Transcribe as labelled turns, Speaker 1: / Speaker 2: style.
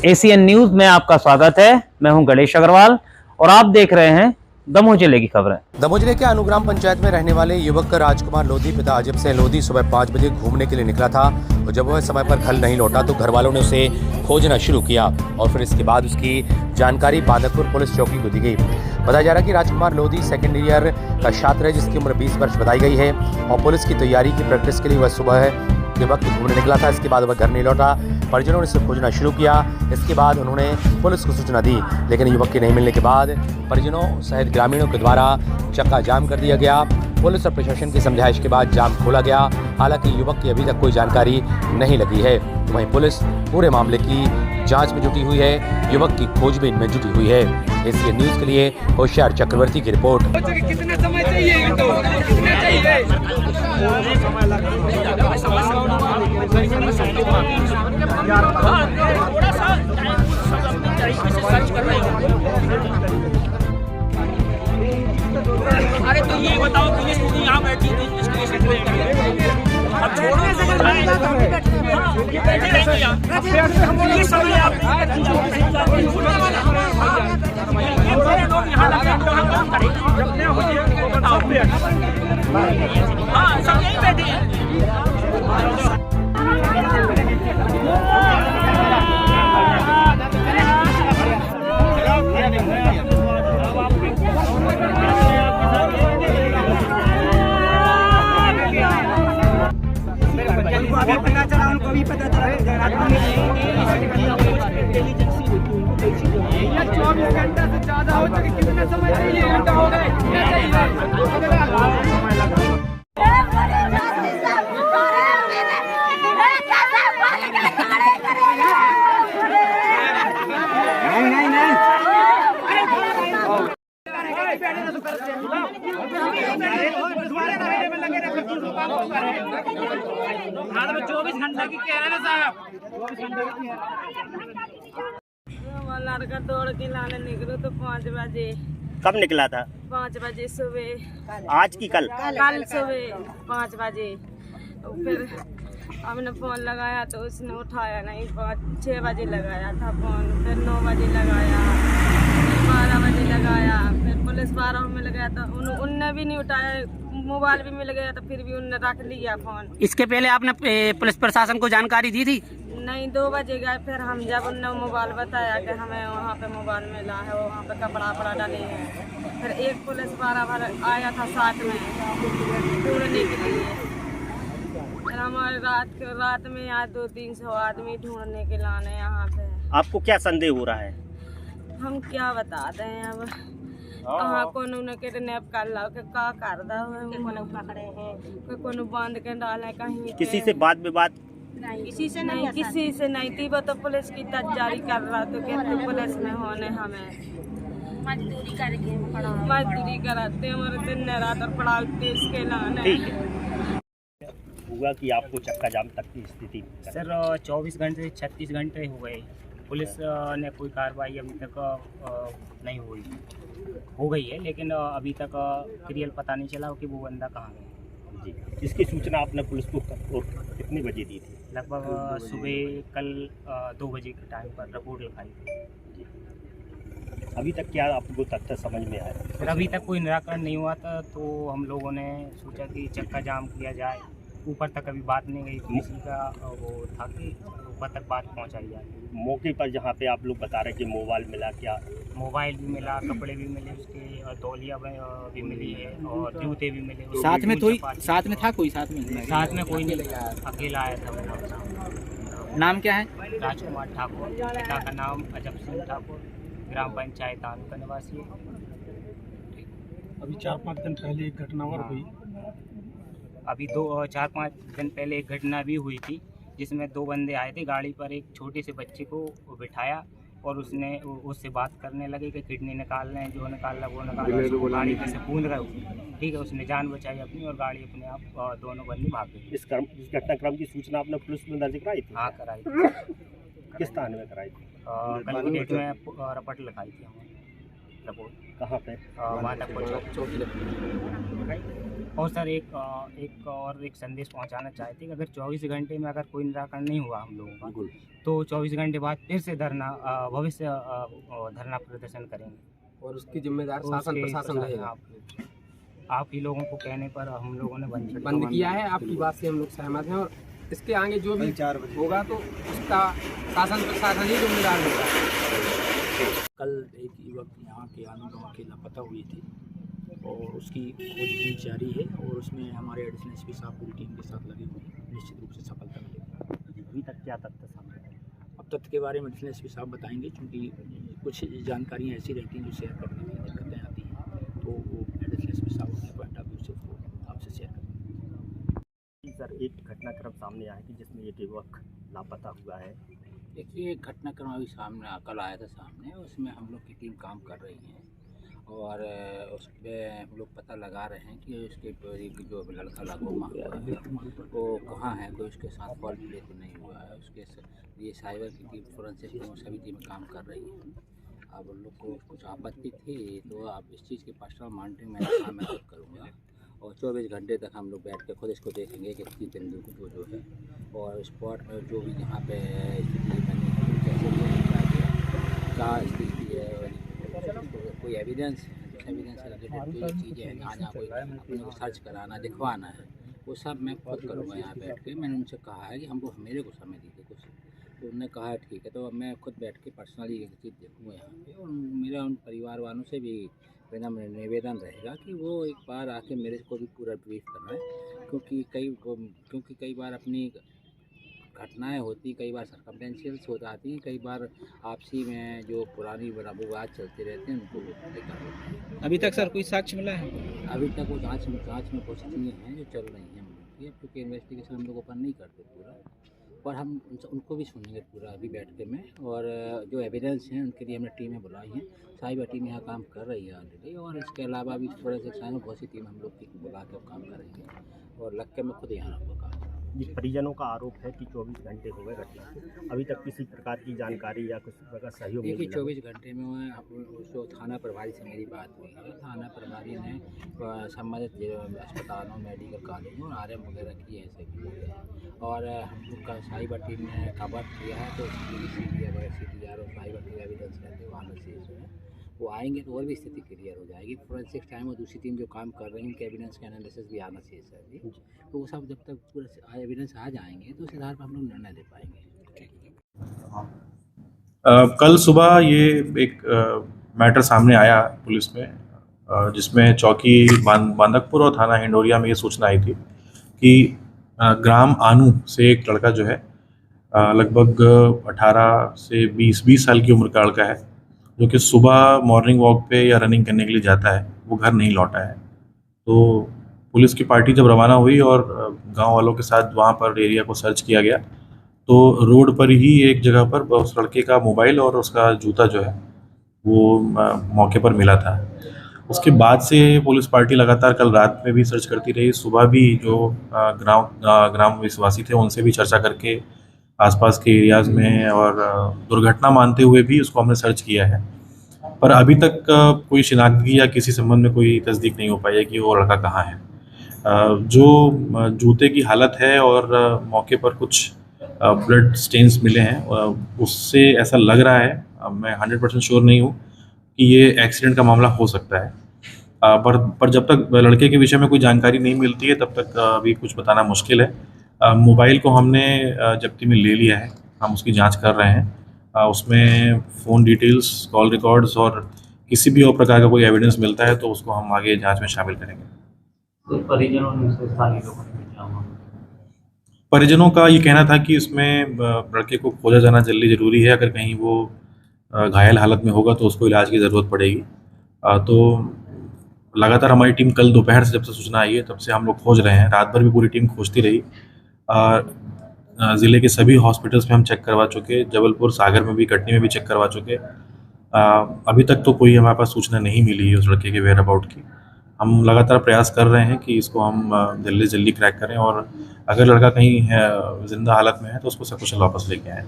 Speaker 1: ACN news में आपका स्वागत है। मैं हूं गणेश अग्रवाल और आप देख रहे हैं दमोह जिले की खबरें।
Speaker 2: दमोह जिले के अनुग्राम पंचायत में रहने वाले युवक राजकुमार लोधी पिता अजब सिंह लोधी सुबह 5 बजे घूमने के लिए निकला था और जब वह समय पर घर नहीं लौटा तो घर वालों ने उसे खोजना शुरू किया और फिर इसके बाद उसकी जानकारी बादकपुर पुलिस चौकी को दी गई। बताया जा रहा है कि राजकुमार लोधी सेकेंड ईयर का छात्र है जिसकी उम्र 20 वर्ष बताई गई है और पुलिस की तैयारी की प्रैक्टिस के लिए वह सुबह के वक्त घूमने निकला था। इसके बाद वह घर नहीं लौटा। परिजनों ने इसे खोजना शुरू किया। इसके बाद उन्होंने पुलिस को सूचना दी, लेकिन युवक के नहीं मिलने के बाद परिजनों सहित ग्रामीणों के द्वारा चक्का जाम कर दिया गया। पुलिस और प्रशासन की समझाइश के बाद जाम खोला गया। हालांकि युवक की अभी तक कोई जानकारी नहीं लगी है। वहीं पुलिस पूरे मामले की जांच में जुटी हुई है, युवक की खोजबीन में जुटी हुई है। एसीएन न्यूज के लिए होशियार चक्रवर्ती की रिपोर्ट।
Speaker 3: कितना समय चाहिए? कितना चाहिए? अरे तो ये बताओ पुलिस यहाँ बैठी थी अब छोड़ो ये समय आप लोग यहाँ लगे हाँ सब यही बैठे हैं। पता चला उनको भी पता चला 24 घंटा से ज्यादा हो चुके। कितना समय चाहिए? घंटा हो गए। हाँ तो 24 घंटा की कह रहे हैं साहब। 24 घंटा की लड़का दौड़ के लाने निकलो तो 5 बजे।
Speaker 4: कब निकला था?
Speaker 3: 5 बजे सुबह।
Speaker 4: आज की कल
Speaker 3: सुबह 5 बजे। फिर हमने फोन लगाया तो उसने उठाया नहीं। 6 बजे लगाया था फोन, फिर 9 बजे लगाया, 12 बजे लगाया, फिर पुलिस 12 में लगाया तो उनने भी नहीं उठाया। मोबाइल भी मिल गया तो फिर भी उनने रख लिया फोन।
Speaker 5: इसके पहले आपने पुलिस प्रशासन को जानकारी दी थी?
Speaker 3: नहीं, 2 बजे गए। फिर हम जब उनने मोबाइल बताया कि हमें वहाँ पे मोबाइल मिला है, वहाँ पे कपड़ा वपड़ा डाले हैं। फिर एक पुलिस 12 बार आया था साथ में ढूंढने के लिए। फिर हमारे रात में यहाँ 200-300 आदमी ढूंढने के लाने यहाँ पे।
Speaker 4: आपको क्या संदेह हो रहा है?
Speaker 3: हम क्या बता दें अब। कहाँ कोनो किडनैप कर ला के का कर दा कोनो पकड़े हैं, कोनो बांध के डाले कहीं।
Speaker 4: किसी से बात विवाद?
Speaker 3: किसी से नहीं थी। वो तो पुलिस की तैयारी कर रहा तो कहते पुलिस में होने हमें मजदूरी कराते हमारे दिन रात और पढ़ाते इसके लाने।
Speaker 4: हुआ कि आपको चक्का जाम तक की स्थिति?
Speaker 5: सर 24 घंटे से 36 घंटे हो गए। पुलिस ने कोई कार्रवाई अभी तक नहीं हुई। हो गई है लेकिन अभी तक क्लियर पता नहीं चला कि वो बंदा कहाँ गया।
Speaker 4: जी, इसकी सूचना आपने पुलिस को कितने बजे दी थी?
Speaker 5: लगभग सुबह कल 2 बजे के टाइम पर रिपोर्ट लिखाई थी।
Speaker 4: जी, अभी तक क्या आपको तथ्य समझ में आया?
Speaker 5: फिर अभी तक कोई निराकरण नहीं हुआ था तो हम लोगों ने सोचा कि चक्का जाम किया जाए। ऊपर तक अभी बात नहीं गई। किसी का वो था कि ऊपर तक बात पहुंचाई जाए।
Speaker 4: मौके पर जहां पे आप लोग बता रहे कि मोबाइल मिला, क्या
Speaker 5: मोबाइल भी मिला, कपड़े भी मिले उसके, और तौलिया भी मिली है और जूते भी मिले।
Speaker 6: साथ में था कोई? साथ में कोई नहीं,
Speaker 5: अकेला आया था।
Speaker 6: नाम क्या है?
Speaker 5: राजकुमार ठाकुर। पिता का नाम अजब सिंह ठाकुर, ग्राम पंचायत आनू का निवासी है।
Speaker 7: अभी 4-5 दिन पहले एक घटना और हुई।
Speaker 5: अभी 4-5 दिन पहले एक घटना भी हुई थी जिसमें 2 बंदे आए थे गाड़ी पर। एक छोटे से बच्चे को बिठाया और उससे बात करने लगे कि किडनी निकाल लें, जो निकालना वो निकाल लें। गाड़ी में से कूद गए। ठीक है, उसने जान बचाई अपनी और गाड़ी अपने आप दोनों बंदे भाग गए।
Speaker 4: इस घटनाक्रम की सूचना आपने पुलिस में दर्ज कराई थी?
Speaker 5: हाँ, कराई थी।
Speaker 4: किस थाने में कराई थी?
Speaker 5: कल की डेट में रिपोर्ट लिखाई थी हमने। रिपोर्ट
Speaker 4: कहाँ पे?
Speaker 5: माधवपुर चौक। और सर एक संदेश पहुंचाना चाहते हैं कि अगर 24 घंटे में अगर कोई निराकरण नहीं हुआ हम लोगों का, तो 24 घंटे बाद फिर से भविष्य धरना प्रदर्शन करेंगे।
Speaker 6: और उसकी जिम्मेदार शासन प्रशासन रहेगा।
Speaker 5: आप ही लोगों को कहने पर हम लोगों ने
Speaker 6: बंद किया है। आपकी बात से हम लोग सहमत हैं, और इसके आगे जो भी होगा तो उसका शासन प्रशासन ही जिम्मेदार होगा।
Speaker 8: कल एक युवक यहाँ के आनंद गाँव के लापता हुई थी और उसकी खोजबीन जारी है, और उसमें हमारे एडिशनल एसपी साहब पूरी टीम के साथ लगे हुए हैं। निश्चित रूप से सफलता मिलेगी।
Speaker 4: अभी तक क्या तथ्य सामने आए?
Speaker 8: अब तथ्य के बारे में एडिशनल एसपी साहब बताएंगे, क्योंकि कुछ जानकारियाँ ऐसी रहती हैं जो शेयर करने में दिक्कतें आती हैं, तो वो एडिशनल एसपी साहब अपने पॉइंट ऑफ व्यू से उसको आपसे शेयर करेंगे।
Speaker 4: सर, एक घटनाक्रम सामने आया कि जिसमें एक युवक लापता हुआ है।
Speaker 8: देखिए, घटनाक्रम अभी सामने कल आया था सामने, उसमें हम लोग की टीम काम कर रही है और उस पर हम लोग पता लगा रहे हैं कि उसके जो लड़का गुमा हुआ है वो कहाँ है, कोई उसके साथ फॉल प्ले तो नहीं हुआ है। उसके ये साइबर की टीम, फोरेंसिक टीम, सभी टीमें काम कर रही है। अब उन लोग को कुछ आपत्ति थी तो आप इस चीज़ की पर्सनल मॉनिटरिंग मैं खुद करूँगा, और 24 घंटे तक हम लोग बैठ के खुद इसको देखेंगे कि किसी बिंदु को जो है, और स्पॉट में जो भी जहाँ पे स्थिति बनी है कैसे क्या स्थिति है, कोई एविडेंस से रिलेटेड कोई चीज़ें हैं जहाँ कोई अपने को सर्च कराना दिखवाना है, वो सब मैं खुद करूँगा यहाँ बैठ के। मैंने उनसे कहा है कि हमको मेरे को समय दीजिए कुछ, तो उन्होंने कहा ठीक है, तो अब मैं खुद बैठ के पर्सनली एक चीज़ देखूँगा यहाँ पे। और मेरा उन परिवार वालों से भी मेरा निवेदन रहेगा कि वो एक बार आके मेरे को भी पूरा ब्रीफ करना है, क्योंकि कई बार अपनी घटनाएं होती, कई बार सर्कमटेंशियल्स हो जाती हैं, कई बार आपसी में जो पुरानी विवाद चलते रहते हैं उनको देखा होता है।
Speaker 6: अभी तक सर कोई साक्ष्य मिला है?
Speaker 8: अभी तक वो जांच में कुछ चीज़ें हैं जो चल रही हैं हम लोग की, क्योंकि इन्वेस्टिगेशन हम लोग ओपन नहीं करते पूरा, पर हम उनको भी सुनेंगे पूरा अभी बैठ के में। और जो एविडेंस हैं उनके लिए हमने टीमें बुलाई हैं, साइबर टीम यहाँ काम कर रही है ऑलरेडी, और इसके अलावा भी थोड़े से साइंस बहुत सी टीम हम लोग की बुला के काम करेंगे, और लग के मैं खुद यहाँ रहूँगा काम।
Speaker 4: ये परिजनों का आरोप है कि 24 घंटे हो गए घटना को, अभी तक किसी प्रकार की जानकारी या कुछ प्रकार का सहयोग नहीं
Speaker 8: देखिए,
Speaker 4: मिला।
Speaker 8: 24 घंटे में उसको थाना प्रभारी से मेरी बात हुई है। थाना प्रभारी ने संबंधित अस्पतालों, मेडिकल कॉलेजों और RM वगैरह की ऐसे की है, और हम लोग का साइबर टीम ने कवर किया है, तो CTR और साइबर टीम एविडेंस रहते हैं वहाँ से जो है वो आएंगे तो और भी स्थिति क्लियर हो जाएगी। फोरेंसिक टाइम और दूसरी टीम जो काम कर रही है उनके एविडेंस का एनालिसिस भी आना चाहिए सर, तो वो सब जब तक पूरा एविडेंस आ जाएंगे तो उस आधार पर हम लोग निर्णय ले पाएंगे।
Speaker 9: कल सुबह ये एक मैटर सामने आया पुलिस में, जिसमें चौकी बांदकपुर और थाना हिंडोरिया में ये सूचना आई थी कि ग्राम आनू से एक लड़का जो है लगभग 18 से 20 साल की उम्र का लड़का है, जो कि सुबह मॉर्निंग वॉक पे या रनिंग करने के लिए जाता है, वो घर नहीं लौटा है। तो पुलिस की पार्टी जब रवाना हुई और गांव वालों के साथ वहां पर एरिया को सर्च किया गया, तो रोड पर ही एक जगह पर उस लड़के का मोबाइल और उसका जूता जो है वो मौके पर मिला था। उसके बाद से पुलिस पार्टी लगातार कल रात में भी सर्च करती रही, सुबह भी जो ग्राम विश्वासी थे उनसे भी चर्चा करके आसपास के एरियाज़ में और दुर्घटना मानते हुए भी उसको हमने सर्च किया है, पर अभी तक कोई शिनाख्तगी या किसी संबंध में कोई तस्दीक नहीं हो पाई है कि वो लड़का कहाँ है। जो जूते की हालत है और मौके पर कुछ ब्लड स्टेन्स मिले हैं, उससे ऐसा लग रहा है, मैं 100% श्योर नहीं हूँ कि ये एक्सीडेंट का मामला हो सकता है, पर जब तक लड़के के विषय में कोई जानकारी नहीं मिलती है तब तक अभी कुछ बताना मुश्किल है। मोबाइल को हमने जब्ती में ले लिया है, हम उसकी जांच कर रहे हैं। उसमें फ़ोन डिटेल्स, कॉल रिकॉर्ड्स और किसी भी और प्रकार का कोई एविडेंस मिलता है तो उसको हम आगे जांच में शामिल करेंगे। परिजनों का ये कहना था कि इसमें लड़के को खोजा जाना जल्दी ज़रूरी है, अगर कहीं वो घायल हालत में होगा तो उसको इलाज की ज़रूरत पड़ेगी। तो लगातार हमारी टीम कल दोपहर से जब से सूचना आई है तब से हम लोग खोज रहे हैं, रात भर भी पूरी टीम खोजती रही। ज़िले के सभी हॉस्पिटल्स में हम चेक करवा चुके, जबलपुर, सागर में भी, कटनी में भी चेक करवा चुके। अभी तक तो कोई हमारे पास सूचना नहीं मिली है उस लड़के के वेयर अबाउट की। हम लगातार प्रयास कर रहे हैं कि इसको हम जल्दी से जल्दी क्रैक करें, और अगर लड़का कहीं ज़िंदा हालत में है तो उसको सकुशल वापस लेके आएँ।